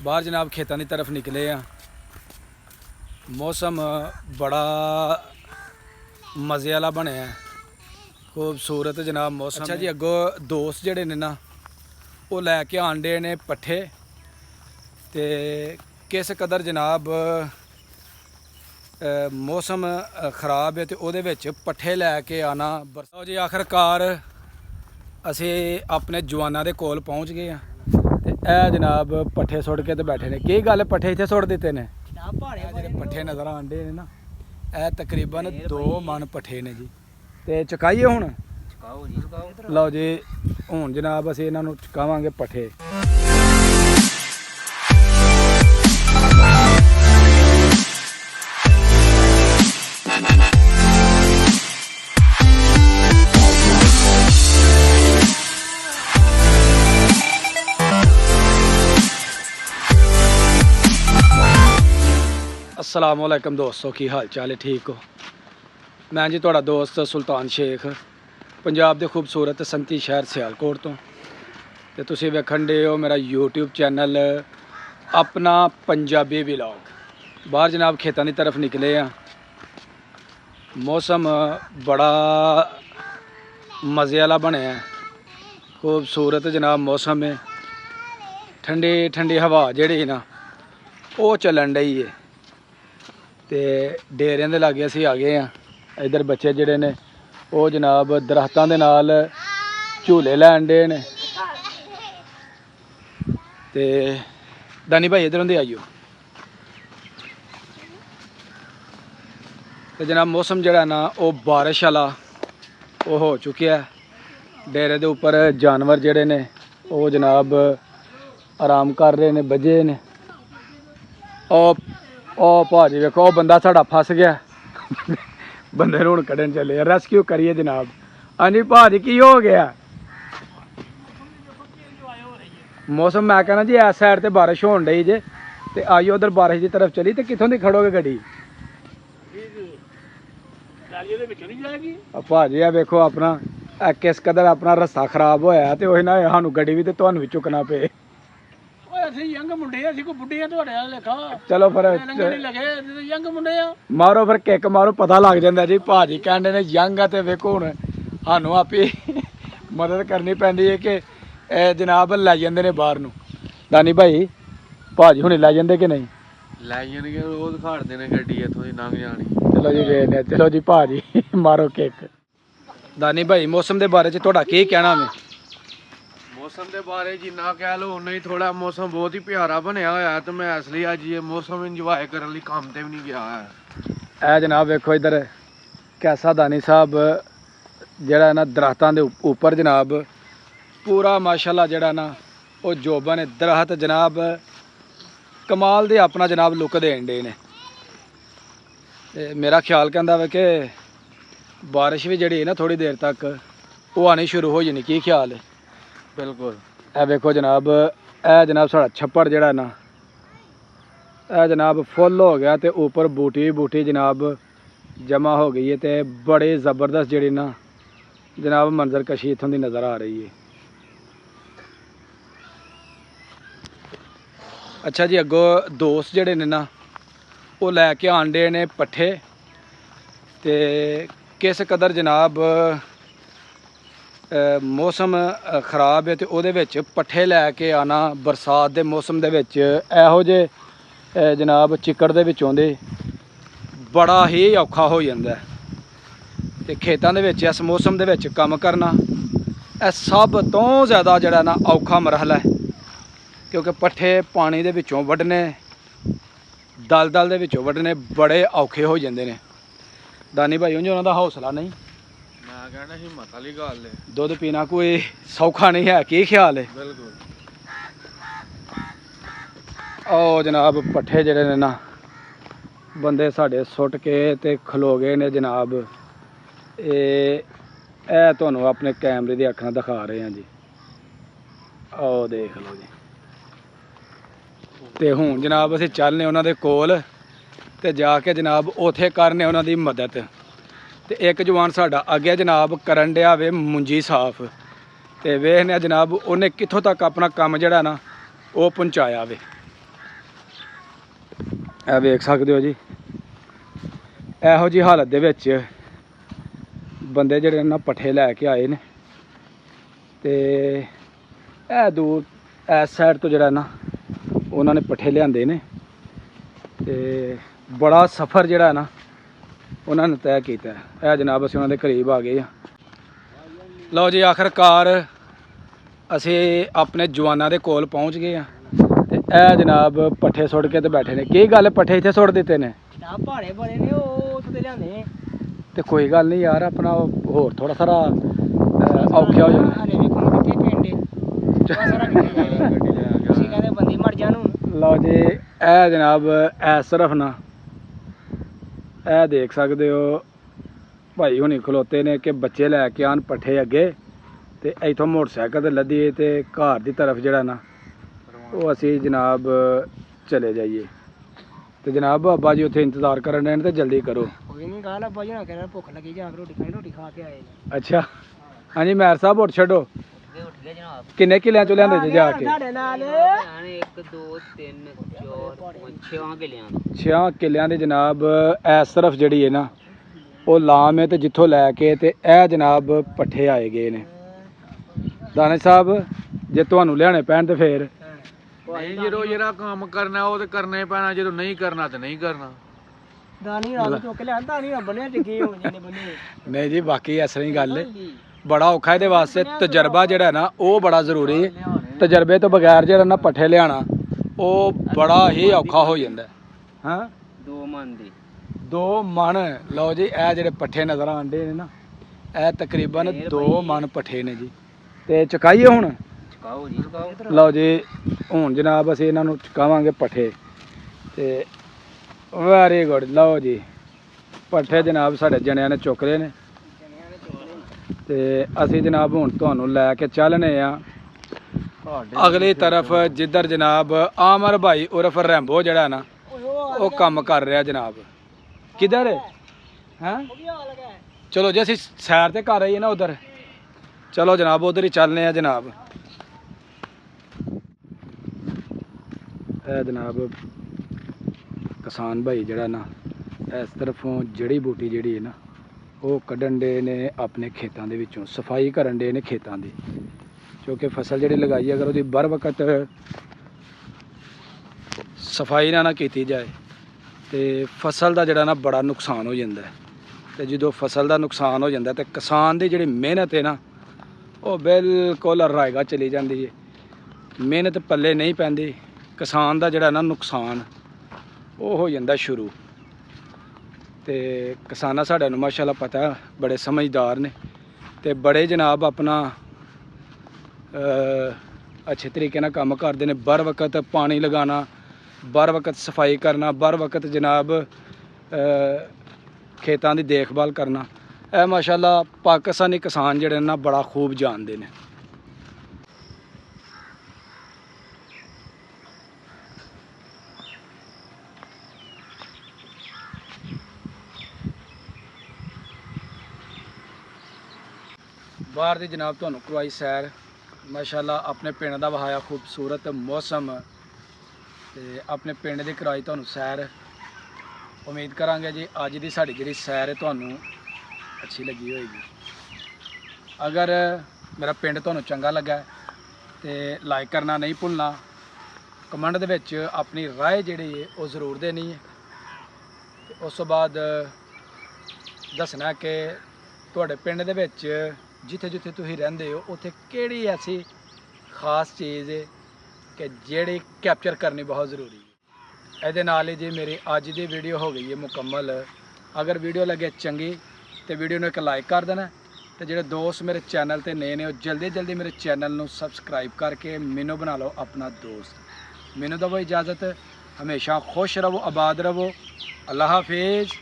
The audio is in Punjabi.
बाहर जनाब खेतों की तरफ निकले हैं। मौसम बड़ा मज़े वाला बनया, खूबसूरत जनाब मौसम। अच्छा जी, अगों दोस्त जड़े ने ना वो लैके आंडे ने पट्ठे ते किस कदर जनाब मौसम खराब है तो वो पट्ठे लैके आना। बरसात जी आखिरकार असी अपने जवानों के कोल पहुँच गए हैं। ए जनाब पट्ठे सुट के तो बैठे ने। की गल पट्ठे इत्थे सुट दिते ने? पट्ठे नज़र आंडे ने ना, ए तकरीबन 2 मन पट्ठे ने जी। ते चकाइए हुण? लो जी, हुण जनाब असीं इन्हां नूं चकावांगे पट्ठे। अस्सलामुअलैकुम दोस्तों, की हाल चाल है? ठीक हो? मैं जी तुहाडा दोस्त सुल्तान शेख, पंजाब के खूबसूरत संती शहर सियालकोट तो। ते तुसीं वेखण दे हो मेरा यूट्यूब चैनल अपना पंजाबी व्लॉग। बाहर जनाब खेतों की तरफ निकले हैं। मौसम बड़ा मज़े वाला बनया, खूबसूरत जनाब मौसम है। ठंडी ठंडी हवा जिहड़ी ना वो चलन रही है। तो डेरियां दे लागे असीं आ गए हैं। इधर बच्चे जिहड़े ने वो जनाब दरख्तां दे नाल झूले लैन डे ने। ते दानी भाई इधर होंदे आइयो। तो जनाब मौसम जिहड़ा ना वो बारिश वाला वो हो चुकिया है। डेरे दे उपर जानवर जिहड़े ने वो जनाब आराम कर रहे ने, बजे ने। ओ भाजी वेखो, बंदा साड़ा फस गया। बंदे नूं हुण कड्ढन चले, रेस्क्यू करिए जनाब। हाँ जी भाजी, की हो गया? मौसम मैं कहना जी इस साइड ते बारिश होण डई जे, ते आइयो उधर बारिश की तरफ चली। ते कित्थों दी खड़ोगे गड्डी? भाजी आ वेखो अपना किस कदर अपना रस्ता खराब होया, ते ओही ना सानू गड्डी भी ते तुहानू भी चुकना पे। चलो फिर मारो, फिर किक मारो, पता लग जाता जी। भाजी कहते ने यंग है, तो वेखो हुण सानू आपे मदद करनी पैंदी है कि जनाब लै जांदे ने बाहर नूं। दानी भाई भाजी हुणे लै जांदे कि नहीं? लै जाणगे, वो दिखाड़दे ने गड्डी इत्थों दी लंघ जानी। चलो जी वेखने। चलो जी भाजी मारो किक। दानी भाई मौसम के बारे च तुहाडा की कहना है? मौसम के बारे जिन्ना कह लो उन्ना ही थोड़ा। मौसम बहुत ही प्यारा बनया होया, तो मैं इसलिए अज ये मौसम इंजॉय करने लई काम ते भी नहीं गया है। ए जनाब वेखो इधर कैसा दानी साहब जिहड़ा ना दरख्तां दे उपर जनाब पूरा माशाल्लाह जिहड़ा ना वो जोबन है। दरख्त जनाब कमाल दे अपना जनाब लुक देन डे ने। ते मेरा ख्याल कहंदा वा कि बारिश भी जिहड़ी है ना थोड़ी देर तक वो आनी शुरू हो जानी। की ख्याल है? बिल्कुल। ए वेखो जनाब, ए जनाब साड़ा छप्पड़ जिहड़ा ना ए जनाब फुल हो गया, तो ऊपर बूटी बूटी जनाब जमा हो गई है। तो बड़े ज़बरदस्त जिहड़ी ना जनाब मंजर कशी इत्थों की नज़र आ रही है। अच्छा जी, अगों दोस्त जिहड़े ने ना वो लैके आंडे ने पट्ठे। ते किस कदर जनाब मौसम खराब है तो वो पट्ठे लैके आना बरसात के मौसम के एहो जे जनाब चिक्कड़ दे विचों दे बड़ा ही औखा हो जाता है। तो खेतों के इस मौसम के काम करना यह सब तो ज़्यादा जड़ा ना औखा मरहला है, क्योंकि पट्ठे पानी दे विचों वड्ढने, दल दे विचों वड्ढने बड़े औखे हो जाते हैं। दानी भाई उन्हें उन्होंने हौसला नहीं। मैं कहना हिम्मत वाली गल है। दुध पीना कोई सौखा नहीं है। की ख्याल है? बिल्कुल। ओ जनाब पट्ठे जड़े ने ना बंदे साढ़े सुट के ते खलो गए ने जनाब। ए तुहानू अपने कैमरे दी अक्खां दिखा रहे हैं जी। ओ देख लो जी। ते हुण जनाब असीं चलने उन्हां दे कोल ते जाके जनाब उत्थे करने उन्हां दी मदद। तो एक जवान साडा अगे जनाब करन दिया वे मुंजी साफ। तो वेखने जनाब उन्हें कित्थों तक अपना काम जड़ा ना वो पहुँचाया वे। ਇਹ ਵੇਖ ਸਕਦੇ ਹੋ ਜੀ, ਇਹੋ ਜੀ ਹਾਲਤ ਦੇ ਵਿੱਚ ਬੰਦੇ ਜਿਹੜੇ ਨਾ ਪੱਠੇ ਲੈ ਕੇ ਆਏ ਨੇ ਤੇ ਇਹ ਦੂਰ ਇਸ ਸਾਈਡ ਤੋਂ ਜਿਹੜਾ ਨਾ ਉਹਨਾਂ ਨੇ ਪੱਠੇ ਲਿਆਂਦੇ ਨੇ ਤੇ ਬੜਾ ਸਫ਼ਰ ਜਿਹੜਾ ਨਾ ਉਹਨਾਂ ਨੇ ਤੈਅ ਕੀਤਾ। ਇਹ ਜਨਾਬ ਅਸੀਂ ਉਹਨਾਂ ਦੇ ਕਰੀਬ ਆ ਗਏ ਆ। ਲਓ ਜੀ, ਆਖਰਕਾਰ ਅਸੀਂ ਆਪਣੇ ਜਵਾਨਾਂ ਦੇ ਕੋਲ ਪਹੁੰਚ ਗਏ ਆ ਤੇ ਇਹ ਜਨਾਬ ਪੱਠੇ ਸੁੱਟ ਕੇ ਤੇ ਬੈਠੇ ਨੇ। ਕੀ ਗੱਲ, ਪੱਠੇ ਇੱਥੇ ਸੁੱਟ ਦਿੱਤੇ ਨੇ? ਭਾੜੇ ਬੜੇ ਨੇ, ਉਹ ਉੱਥੇ ਲਿਆਂਦੇ ਤੇ ਕੋਈ ਗੱਲ ਨਹੀਂ ਯਾਰ, ਆਪਣਾ ਹੋਰ ਥੋੜਾ ਸਾਰਾ ਔਖਾ ਹੋ ਜਾਣਾ। ਹਲੇ ਵੇਖੋ ਕਿੱਥੇ ਪਿੰਡ ਸਾਰਾ ਤੁਸੀਂ ਕਹਿੰਦੇ ਬੰਦੇ ਮਰ ਜਾਣ ਹੁਣ। ਲਓ ਜੀ, ਇਹ ਜਨਾਬ ਇਸ ਤਰਫ ਨਾ ਇਹ ਦੇਖ ਸਕਦੇ ਹੋ ਭਾਈ ਹੁਣੀ ਖਲੋਤੇ ਨੇ ਕਿ ਬੱਚੇ ਲੈ ਕੇ ਆਣ ਪੱਠੇ ਅੱਗੇ ਤੇ ਇੱਥੋਂ ਮੋਟਰਸਾਈਕਲ ਤੇ ਲੱਦੀਏ ਤੇ ਘਰ ਦੀ ਤਰਫ ਜਿਹੜਾ ਨਾ ਉਹ ਅਸੀਂ ਜਨਾਬ ਚਲੇ ਜਾਈਏ। ਤੇ ਜਨਾਬ ਬਾਬਾ ਜੀ ਉੱਥੇ ਇੰਤਜ਼ਾਰ ਕਰਨ ਰਹੇ ਨੇ ਤੇ ਜਲਦੀ ਕਰੋ। ਕੋਈ ਨਹੀਂ ਗੱਲ ਅੱਬਾ ਜੀ ਨਾ ਕਹਿੰਦਾ ਭੁੱਖ ਲੱਗੀ ਜਾਂ ਰੋਟੀ ਖਾ ਕੇ ਆਏ ਨੇ। ਅੱਛਾ ਹਾਂਜੀ ਮੈਰ ਸਾਹਿਬ, ਉੱਠ ਛੱਡੋ। ਉੱਠ ਗਏ ਜਨਾਬ। ਕਿੰਨੇ ਕਿੱਲਿਆਂ ਚੋਂ ਲਿਆਂਦੇ ਜੇ ਜਾ ਕੇ? ਸਾਡੇ ਨਾਲ 1 2 3 4 5 6 ਕਿੱਲਿਆਂ ਦਾ। 6 ਕਿੱਲਿਆਂ ਦੇ ਜਨਾਬ ਇਸ ਤਰਫ ਜਿਹੜੀ ਹੈ ਨਾ ਉਹ ਲਾਮ ਹੈ ਤੇ ਜਿੱਥੋਂ ਲੈ ਕੇ ਤੇ ਇਹ ਜਨਾਬ ਪੱਠੇ ਆਏ ਗਏ ਨੇ। ਦਾਨਿਸ਼ ਸਾਹਿਬ, ਜੇ ਤੁਹਾਨੂੰ ਲਿਆਣੇ ਪੈਣ ਤੇ ਫੇਰ ਨਹੀਂ, ਜਦੋਂ ਜਿਹੜਾ ਕੰਮ ਕਰਨਾ ਉਹ ਤੇ ਕਰਨਾ ਹੀ ਪੈਣਾ, ਜਦੋਂ ਨਹੀਂ ਕਰਨਾ ਤੇ ਨਹੀਂ ਕਰਨਾ। ਦਾਨੀ ਰਾਤ ਚੁੱਕ ਲਿਆ, ਦਾਨੀ ਨਾ ਬੰਨੇ ਟਿੱਕੇ ਹੋ ਜਾਂਦੇ ਬੰਨੇ। ਨਹੀਂ ਜੀ, ਬਾਕੀ ਇਸ ਤਰ੍ਹਾਂ ਹੀ ਗੱਲ ਹੈ, ਬੜਾ ਔਖਾ ਇਹਦੇ ਵਾਸਤੇ ਤਜਰਬਾ ਜਿਹੜਾ ਨਾ ਉਹ ਬੜਾ ਜ਼ਰੂਰੀ ਹੈ। ਤਜਰਬੇ ਤੋਂ ਬਗੈਰ ਜਿਹੜਾ ਨਾ ਪੱਠੇ ਲਿਆਣਾ ਉਹ ਬੜਾ ਹੀ ਔਖਾ ਹੋ ਜਾਂਦਾ। ਹਾਂ 2 ਮਣ ਦੀ 2 ਮਣ। ਲਓ ਜੀ, ਇਹ ਜਿਹੜੇ ਪੱਠੇ ਨਜ਼ਰ ਆਉਂਦੇ ਨੇ ਨਾ ਇਹ ਤਕਰੀਬਨ 2 ਮਣ ਪੱਠੇ ਨੇ ਜੀ। ਤੇ ਚੁਕਾਈਏ ਹੁਣ? ਚਕਾਓ ਜੀ ਚਕਾਓ। ਲਓ ਜੀ, ਹੁਣ ਜਨਾਬ ਅਸੀਂ ਇਹਨਾਂ ਨੂੰ ਚੁਕਾਵਾਂਗੇ ਪੱਠੇ ਤੇ ਵੈਰੀ ਗੁੱਡ। ਲਓ ਜੀ, ਪੱਠੇ ਜਨਾਬ ਸਾਡੇ ਜਣਿਆਂ ਨੇ ਚੁੱਕ ਲਏ ਨੇ ਤੇ ਅਸੀਂ ਜਨਾਬ ਹੁਣ ਤੁਹਾਨੂੰ ਲੈ ਕੇ ਚੱਲਨੇ ਆ ਅਗਲੀ ਤਰਫ, ਜਿੱਧਰ ਜਨਾਬ ਆਮਰ ਭਾਈ ਉਰਫ ਰੈਂਬੋ ਜਿਹੜਾ ਨਾ ਉਹ ਕੰਮ ਕਰ ਰਿਹਾ ਜਨਾਬ। ਕਿੱਧਰ ਹੈ? ਚਲੋ ਜੀ, ਅਸੀਂ ਸੈਰ ਤੇ ਕਰ ਰਹੀ ਹੈ ਨਾ ਉਧਰ। ਚਲੋ ਜਨਾਬ, ਉਧਰ ਹੀ ਚੱਲਨੇ ਆ ਜਨਾਬ। ਇਹ ਜਨਾਬ ਕਿਸਾਨ ਭਾਈ ਜਿਹੜਾ ਨਾ ਇਸ ਤਰਫੋਂ ਜੜੀ ਬੂਟੀ ਜਿਹੜੀ ਹੈ ਨਾ ਉਹ ਕੱਢਣ ਦੇ ਨੇ ਆਪਣੇ ਖੇਤਾਂ ਦੇ ਵਿੱਚੋਂ, ਸਫਾਈ ਕਰਨ ਦੇ ਨੇ ਖੇਤਾਂ ਦੀ, ਕਿਉਂਕਿ ਫਸਲ ਜਿਹੜੀ ਲਗਾਈ ਅਗਰ ਉਹਦੀ ਬਰ ਵਕਤ ਸਫਾਈ ਨਾ ਕੀਤੀ ਜਾਏ ਤੇ ਫਸਲ ਦਾ ਜਿਹੜਾ ਨਾ ਬੜਾ ਨੁਕਸਾਨ ਹੋ ਜਾਂਦਾ। ਤੇ ਜਦੋਂ ਫਸਲ ਦਾ ਨੁਕਸਾਨ ਹੋ ਜਾਂਦਾ ਤੇ ਕਿਸਾਨ ਦੀ ਜਿਹੜੀ ਮਿਹਨਤ ਹੈ ਨਾ ਉਹ ਬਿਲਕੁਲ ਰਾਇਗਾ ਚਲੀ ਜਾਂਦੀ ਹੈ। ਮਿਹਨਤ ਪੱਲੇ ਨਹੀਂ ਪੈਂਦੀ, ਕਿਸਾਨ ਦਾ ਜਿਹੜਾ ਨਾ ਨੁਕਸਾਨ ਉਹ ਹੋ ਜਾਂਦਾ ਸ਼ੁਰੂ। ਤੇ ਕਿਸਾਨਾਂ ਸਾਡਾ ਨੂੰ ਮਾਸ਼ਾਅੱਲਾ ਪਤਾ, ਬੜੇ ਸਮਝਦਾਰ ਨੇ ਤੇ ਬੜੇ ਜਨਾਬ ਆਪਣਾ ਅੱਛੇ ਤਰੀਕੇ ਨਾਲ ਕੰਮ ਕਰਦੇ ਨੇ। ਬਰ ਵਕਤ ਪਾਣੀ ਲਗਾਉਣਾ, ਬਰ ਵਕਤ ਸਫਾਈ ਕਰਨਾ, ਬਰ ਵਕਤ ਜਨਾਬ ਖੇਤਾਂ ਦੀ ਦੇਖਭਾਲ ਕਰਨਾ, ਇਹ ਮਾਸ਼ਾਅੱਲਾ ਪਾਕਿਸਤਾਨੀ ਕਿਸਾਨ ਜਿਹੜੇ ਨਾ ਬੜਾ ਖੂਬ ਜਾਣਦੇ ਨੇ। ਬਾਹਰ ਦੀ ਜਨਾਬ ਤੁਹਾਨੂੰ ਕਰਵਾਈ ਸੈਰ, ਮਾਸ਼ਾਅੱਲਾ ਆਪਣੇ ਪਿੰਡ ਦਾ ਵਹਾਇਆ ਖੂਬਸੂਰਤ ਮੌਸਮ ਤੇ ਆਪਣੇ ਪਿੰਡ ਦੀ ਕਰਵਾਈ ਤੁਹਾਨੂੰ ਸੈਰ। ਉਮੀਦ ਕਰਾਂਗੇ ਜੀ ਅੱਜ ਦੀ ਸਾਡੀ ਜਿਹੜੀ ਸੈਰ ਹੈ ਤੁਹਾਨੂੰ ਅੱਛੀ ਲੱਗੀ ਹੋਏਗੀ। ਅਗਰ ਮੇਰਾ ਪਿੰਡ ਤੁਹਾਨੂੰ ਚੰਗਾ ਲੱਗਾ ਤੇ ਲਾਈਕ ਕਰਨਾ ਨਹੀਂ ਭੁੱਲਣਾ, ਕਮੈਂਟ ਦੇ ਵਿੱਚ ਆਪਣੀ ਰਾਏ ਜਿਹੜੀ ਹੈ ਉਹ ਜ਼ਰੂਰ ਦੇਣੀ ਹੈ ਤੇ ਉਸ ਤੋਂ ਬਾਅਦ ਦੱਸਣਾ ਕਿ ਤੁਹਾਡੇ ਪਿੰਡ ਦੇ ਵਿੱਚ ਜਿੱਥੇ ਜਿੱਥੇ ਤੁਸੀਂ ਰਹਿੰਦੇ ਹੋ ਉੱਥੇ ਕਿਹੜੀ ਐਸੀ ਖਾਸ ਚੀਜ਼ ਹੈ ਕਿ ਜਿਹੜੀ ਕੈਪਚਰ ਕਰਨੀ ਬਹੁਤ ਜ਼ਰੂਰੀ ਹੈ। ਇਹਦੇ ਨਾਲ ਹੀ ਜੀ ਮੇਰੀ ਅੱਜ ਦੀ ਵੀਡੀਓ ਹੋ ਗਈ ਹੈ ਮੁਕੰਮਲ। ਅਗਰ ਵੀਡੀਓ ਲੱਗੇ ਚੰਗੀ ਤੇ ਵੀਡੀਓ ਨੂੰ ਇੱਕ ਲਾਈਕ ਕਰ ਦੇਣਾ ਤੇ ਜਿਹੜੇ ਦੋਸਤ ਮੇਰੇ ਚੈਨਲ ਤੇ ਨਏ ਨੇ ਉਹ ਜਲਦੀ ਜਲਦੀ ਮੇਰੇ ਚੈਨਲ ਨੂੰ ਸਬਸਕ੍ਰਾਈਬ ਕਰਕੇ ਮੈਨੂੰ ਬਣਾ ਲਓ ਆਪਣਾ ਦੋਸਤ। ਮੈਨੂੰ ਦਵੋ ਇਜਾਜ਼ਤ, ਹਮੇਸ਼ਾ ਖੁਸ਼ ਰਹੋ, ਆਬਾਦ ਰਹੋ। ਅੱਲਾਹ ਹਾਫਿਜ਼।